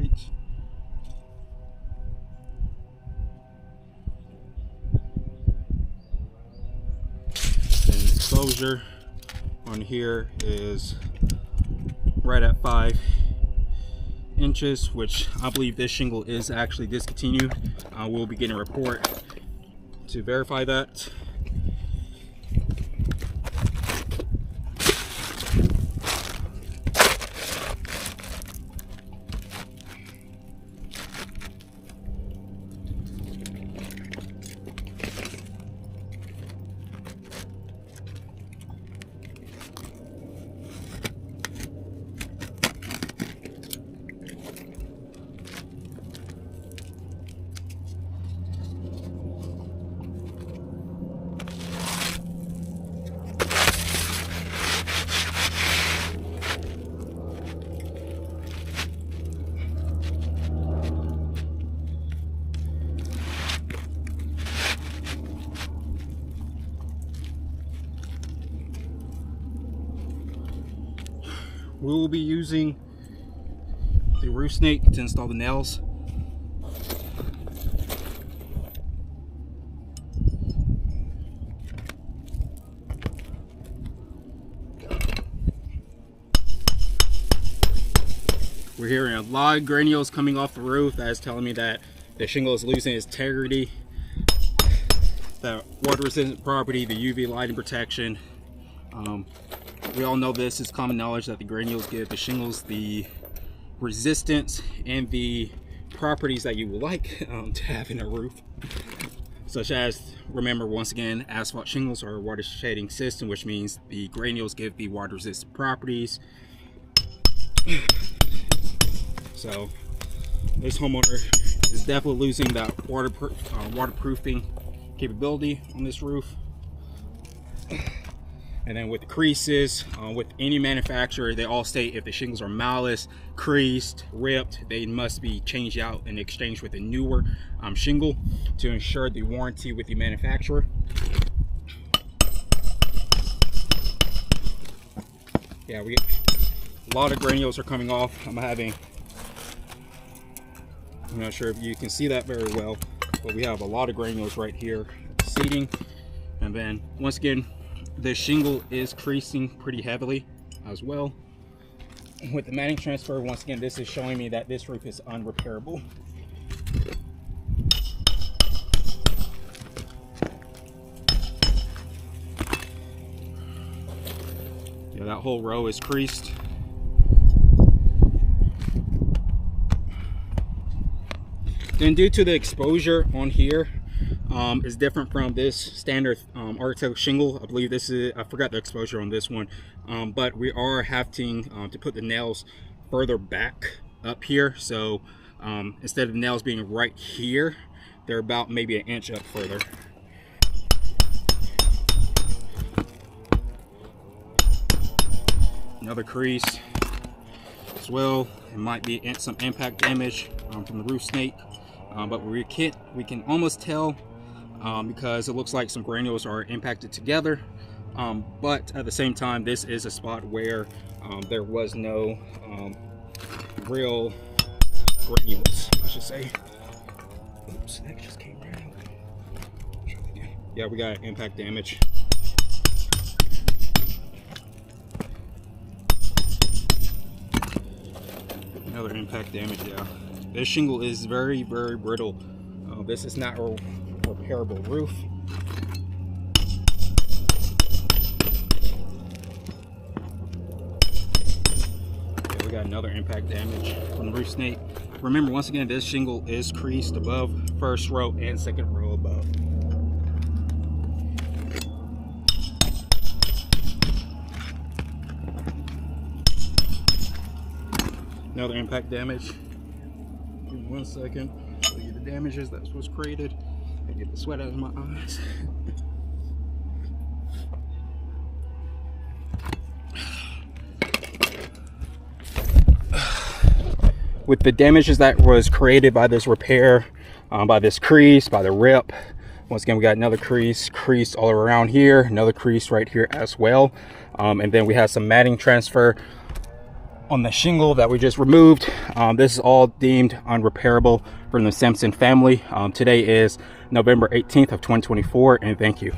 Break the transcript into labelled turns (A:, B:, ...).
A: concrete. And exposure on here is right at 5 inches, which I believe this shingle is actually discontinued. We'll be getting a report to verify that. We will be using the roof snake to install the nails. We're hearing a lot of granules coming off the roof. That is telling me that the shingle is losing its integrity. The water resistant property, the UV lighting protection. We all know this is common knowledge that the granules give the shingles the resistance and the properties that you would like to have in a roof, such as, remember once again, asphalt shingles are a water shedding system, which means the granules give the water resistant properties. So this homeowner is definitely losing that waterproofing capability on this roof. And then with the creases, with any manufacturer, they all state if the shingles are malice, creased, ripped, they must be changed out and exchanged with a newer shingle to ensure the warranty with the manufacturer. Yeah, we get a lot of granules are coming off. I'm not sure if you can see that very well, but we have a lot of granules right here seating. And then once again, the shingle is creasing pretty heavily as well. With the matting transfer, once again, this is showing me that this roof is unrepairable. Yeah, that whole row is creased. Then due to the exposure on here, is different from this standard architectural shingle. I believe this is, I forgot the exposure on this one, but we are having to put the nails further back up here. So instead of the nails being right here, they're about maybe an inch up further. Another crease as well. It might be some impact damage from the roof snake, but we can almost tell because it looks like some granules are impacted together, but at the same time, this is a spot where there was no real granules, I should say. Oops, that just came right out. Yeah, we got impact damage. Another impact damage. Yeah, this shingle is very, very brittle. This is not a repairable roof. Okay, we got another impact damage from the roof snake. Remember, once again, this shingle is creased above first row and second row above. Another impact damage. Give me 1 second. Show you the damages that was created. I get the sweat out of my eyes. With the damages that was created by this repair, by this crease, by the rip. Once again, we got another crease all around here, another crease right here as well. And then we have some matting transfer on the shingle that we just removed. This is all deemed unrepairable from the Simpson family. Today is November 18th of 2024, and thank you.